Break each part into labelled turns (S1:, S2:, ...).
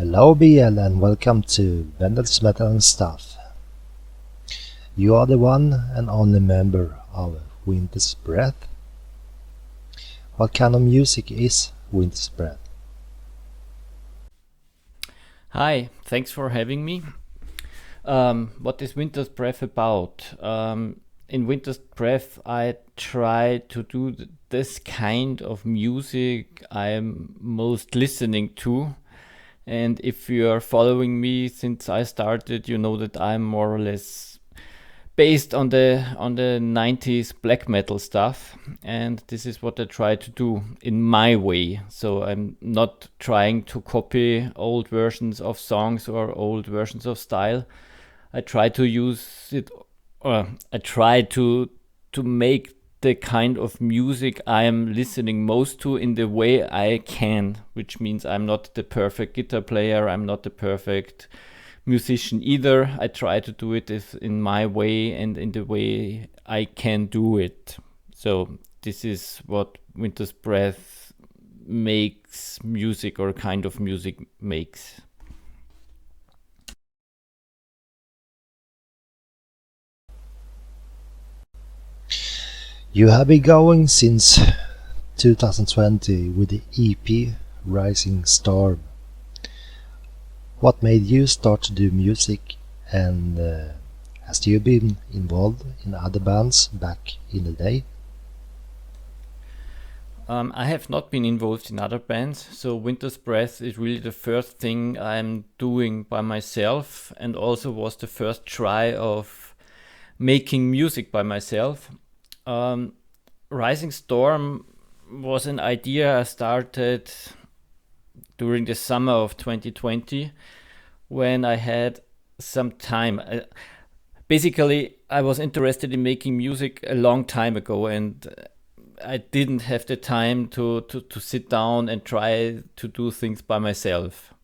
S1: Hello BL and welcome to Bendel's Metal and Stuff. You are the one and only member of Winter's Breath. What kind of music is Winter's Breath?
S2: Hi, thanks for having me. What is Winter's Breath about? In Winter's Breath, I try to do this kind of music I'm most listening to. And if you are following me since I started, you know that I'm more or less based on the 90s black metal stuff, and this is what I try to do in my way. So I'm not trying to copy old versions of songs or old versions of style. I try to use it, or I try to make the kind of music I am listening most to in the way I can, which means I'm not the perfect guitar player, I'm not the perfect musician either. I try to do it in my way and in the way I can do it. So this is what Winter's Breath makes music, or kind of music makes.
S1: You have been going since 2020 with the EP Rising Storm. What made you start to do music, and has you been involved in other bands back in the day?
S2: I have not been involved in other bands, so Winter's Breath is really the first thing I'm doing by myself, and also was the first try of making music by myself. Rising Storm was an idea I started during the summer of 2020 when I had some time. Basically, I was interested in making music a long time ago, and I didn't have the time to sit down and try to do things by myself.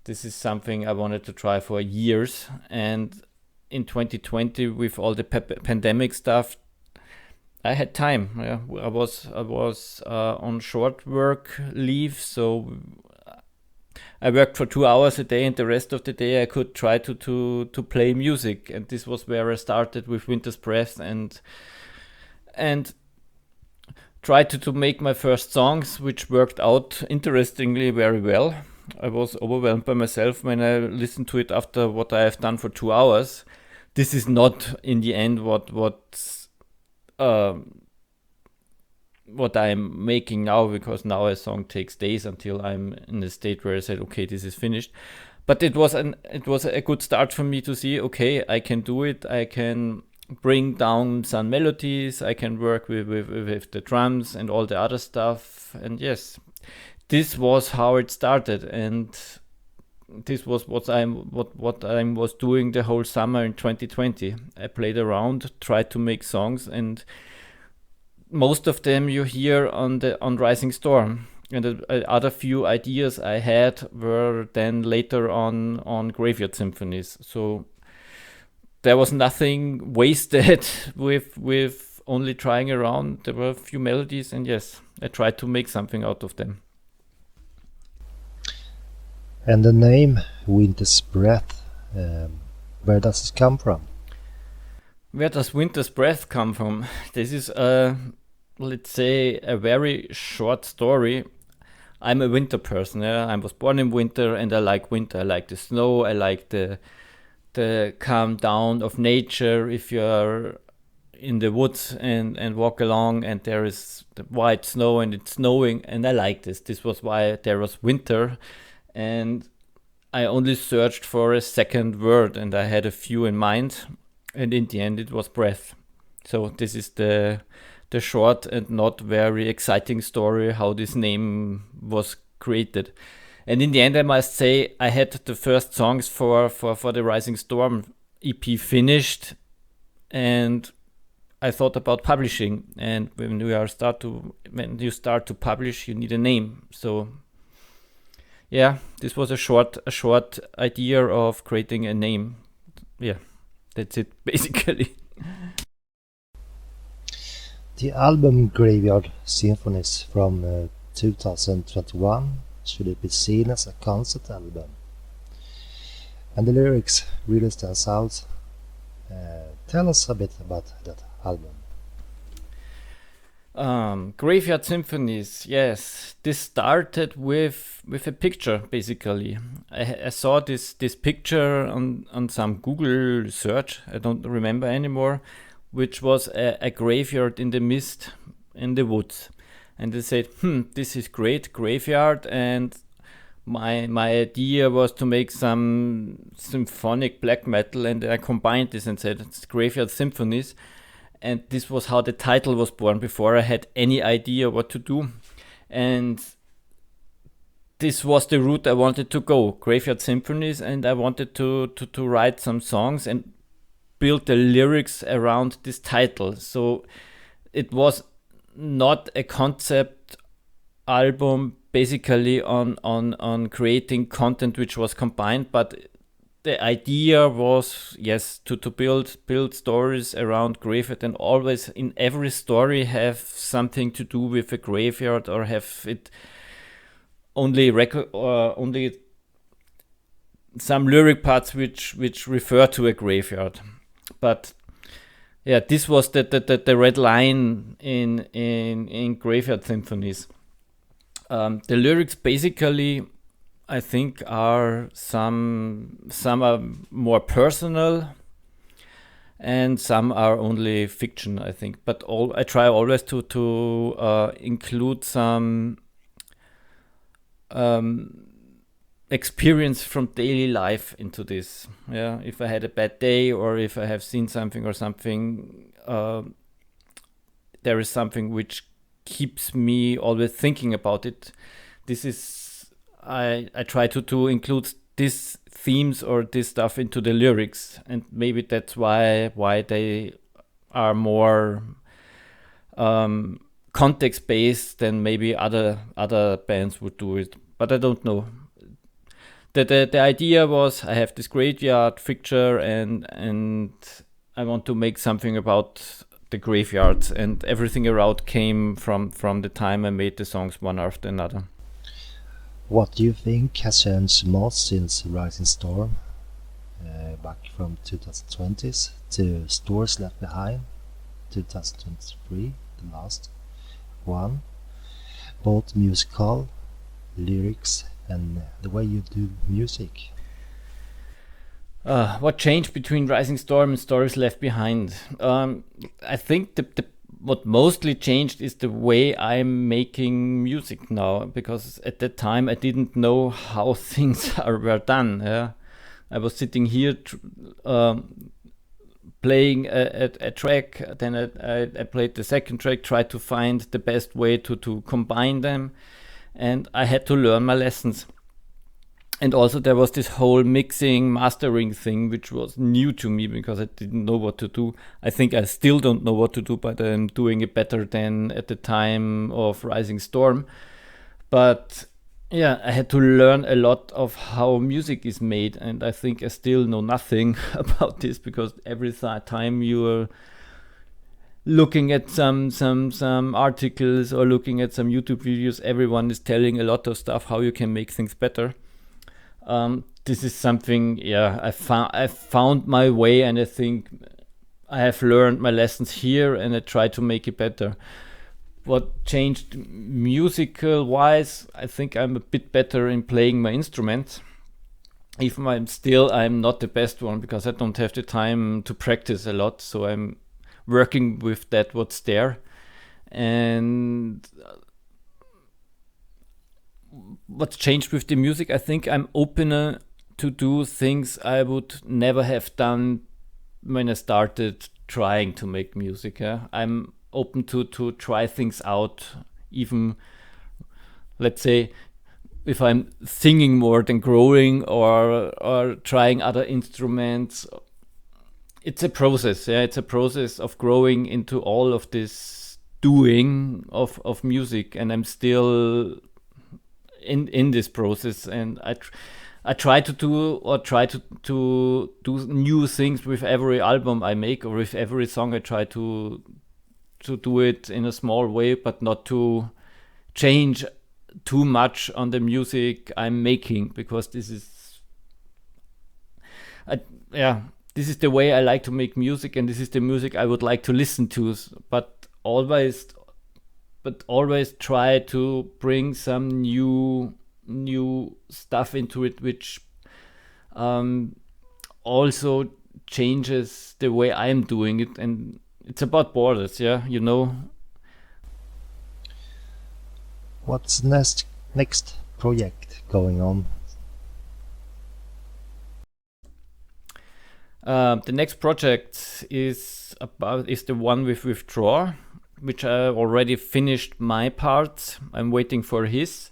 S2: This is something I wanted to try for years, and in 2020, with all the pandemic stuff, I had time. Yeah, I was on short work leave, so I worked for 2 hours a day, and the rest of the day I could try to play music. And this was where I started with Winter's Breath, and tried to make my first songs, which worked out interestingly very well. I was overwhelmed by myself when I listened to it after what I have done for 2 hours. This is not in the end what I'm making now, because now a song takes days until I'm in a state where I said, okay, this is finished. But it was a good start for me to see, okay, I can do it. I can bring down some melodies. I can work with the drums and all the other stuff. And yes, this was how it started, and this was what I was doing the whole summer in 2020. I played around, tried to make songs, and most of them you hear on Rising Storm. And the other few ideas I had were then later on Graveyard Symphonies. So there was nothing wasted with only trying around. There were a few melodies, and yes, I tried to make something out of them.
S1: And the name Winter's Breath, where does it come from?
S2: Where does Winter's Breath come from? This is let's say a very short story. I'm a winter person. Yeah? I was born in winter, and I like winter. I like the snow. I like the calm down of nature. If you're in the woods and walk along, and there is the white snow and it's snowing, and I like this. This was why there was winter, and I only searched for a second word, and I had a few in mind, and in the end it was breath. So this is the short and not very exciting story how this name was created. And in the end, I must say, I had the first songs for the Rising Storm EP finished, and I thought about publishing. And when you start to publish, you need a name. So yeah, this was a short idea of creating a name. Yeah, that's it basically.
S1: The album Graveyard Symphonies from 2021, should it be seen as a concept album? and the lyrics really stands out. Tell us a bit about that album.
S2: Graveyard Symphonies, yes. This started with a picture, basically. I saw this picture on some Google search, I don't remember anymore, which was a graveyard in the mist in the woods. And they said, this is great, graveyard, and my idea was to make some symphonic black metal, and I combined this and said it's Graveyard Symphonies. And this was how the title was born before I had any idea what to do. And this was the route I wanted to go, Graveyard Symphonies, and I wanted to write some songs and build the lyrics around this title. So it was not a concept album basically on creating content which was combined, but the idea was, yes, to build stories around graveyard, and always in every story have something to do with a graveyard, or have it only only some lyric parts which refer to a graveyard. But yeah, this was the red line in Graveyard Symphonies. The lyrics basically, I think, are some are more personal and some are only fiction, I think. But I try always to include some experience from daily life into this. Yeah, if I had a bad day, or if I have seen something or something, there is something which keeps me always thinking about it. This is I try to include these themes or this stuff into the lyrics, and maybe that's why they are more context based than maybe other bands would do it. But I don't know. The idea was, I have this graveyard picture and I want to make something about the graveyards, and everything around came from the time I made the songs one after another.
S1: What do you think has changed most since Rising Storm, back from 2020s to Stores Left Behind, 2023, the last one, both musical, lyrics, and the way you do music?
S2: What changed between Rising Storm and Stories Left Behind? I think what mostly changed is the way I'm making music now, because at that time I didn't know how things were done. Yeah? I was sitting here playing a track, then I played the second track, tried to find the best way to combine them, and I had to learn my lessons. And also there was this whole mixing, mastering thing, which was new to me because I didn't know what to do. I think I still don't know what to do, but I'm doing it better than at the time of Rising Storm. But yeah, I had to learn a lot of how music is made, and I think I still know nothing about this, because every time you're looking at some articles or looking at some YouTube videos, everyone is telling a lot of stuff how you can make things better. This is something, yeah, I found my way, and I think I have learned my lessons here, and I try to make it better. What changed musical wise, I think I'm a bit better in playing my instruments. Even I'm not the best one, because I don't have the time to practice a lot, so I'm working with that what's there. And what's changed with the music, I think I'm opener to do things I would never have done when I started trying to make music. I'm open to try things out, even, let's say, if I'm singing more than growing, or trying other instruments. It's a process. It's a process of growing into all of this doing of music, and I'm still in this process, and I try to do new things with every album I make, or with every song. I try to do it in a small way, but not to change too much on the music I'm making, because this is Yeah, this is the way I like to make music, and this is the music I would like to listen to. But always try to bring some new stuff into it, which also changes the way I'm doing it. And it's about borders, yeah, you know.
S1: What's next project going on?
S2: The next project is the one with Withdraw, which I already finished my part. I'm waiting for his,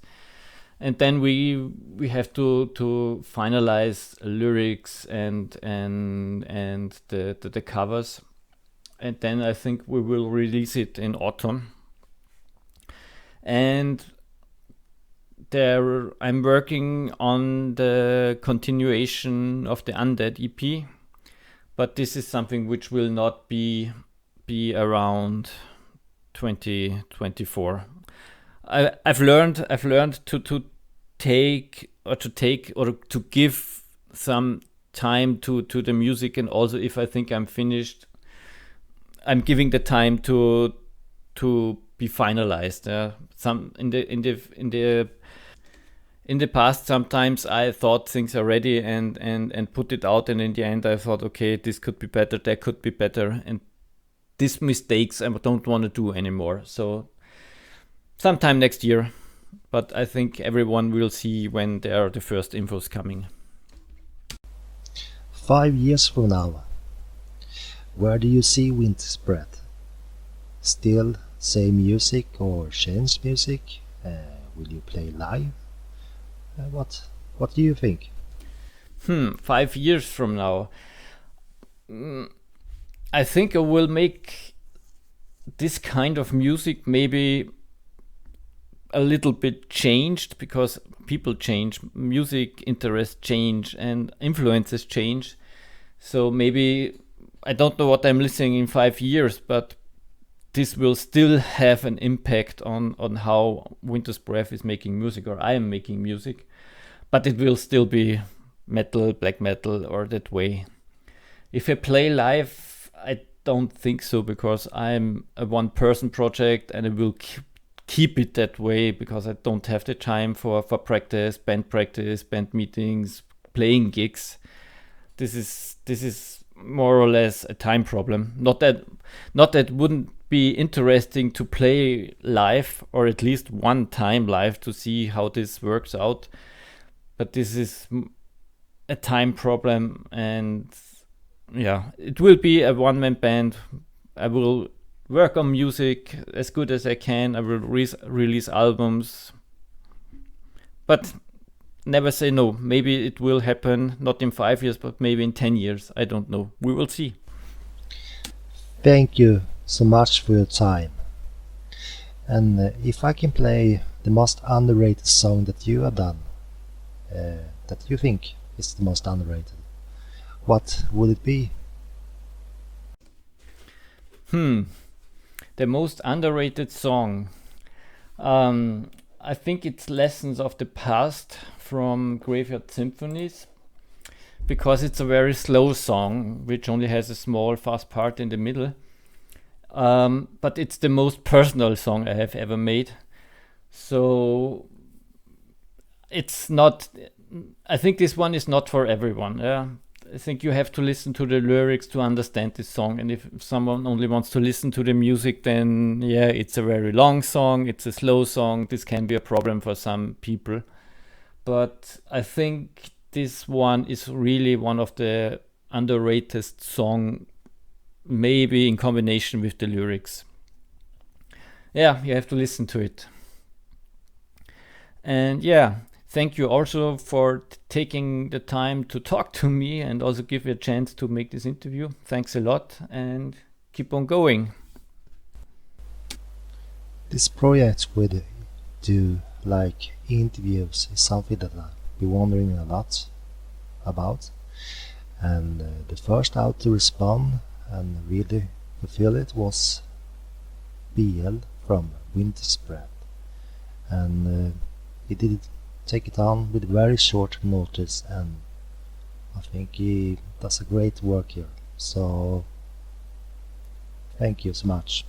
S2: and then we have to finalize lyrics and the covers, and then I think we will release it in autumn. And there I'm working on the continuation of the Undead EP, but this is something which will not be around 2024. I've learned to give some time to the music, and also if I think I'm finished, I'm giving the time to be finalized. Some in the past, sometimes I thought things are ready and put it out, and in the end I thought, okay, this could be better, that could be better, and these mistakes I don't want to do anymore. So sometime next year, but I think everyone will see when there are the first infos coming.
S1: 5 years from now, where do you see Winter's Breath? Still same music or change music? Will you play live? What do you think?
S2: 5 years from now, I think I will make this kind of music maybe a little bit changed, because people change, music interests change, and influences change. So maybe I don't know what I'm listening in 5 years, but this will still have an impact on how Winter's Breath is making music, or I am making music. But it will still be metal, black metal, or that way. If I play live, I don't think so, because I'm a one-person project, and I will keep it that way, because I don't have the time for practice, band meetings, playing gigs. This is more or less a time problem. Not that wouldn't be interesting to play live, or at least one time live, to see how this works out. But this is a time problem, and yeah, it will be a one-man band. I will work on music as good as I can. I will release albums, but never say no. Maybe it will happen, not in 5 years, but maybe in 10 years. I don't know. We will see.
S1: Thank you so much for your time. And if I can play the most underrated song that you have done, that you think is the most underrated, what would it be?
S2: The most underrated song. I think it's Lessons of the Past from Graveyard Symphonies, because it's a very slow song which only has a small fast part in the middle. But it's the most personal song I have ever made. So it's not, I think this one is not for everyone. Yeah. I think you have to listen to the lyrics to understand this song. And if someone only wants to listen to the music, then yeah, it's a very long song. It's a slow song. This can be a problem for some people. But I think this one is really one of the underrated song, maybe in combination with the lyrics. Yeah, you have to listen to it. And yeah, thank you also for taking the time to talk to me, and also give me a chance to make this interview. Thanks a lot, and keep on going.
S1: This project with do like interviews is something that I've been wondering a lot about. And the first out to respond and really fulfill it was BL from Winter's Breath. And he did take it on with very short notice, and I think he does a great work here. So thank you so much.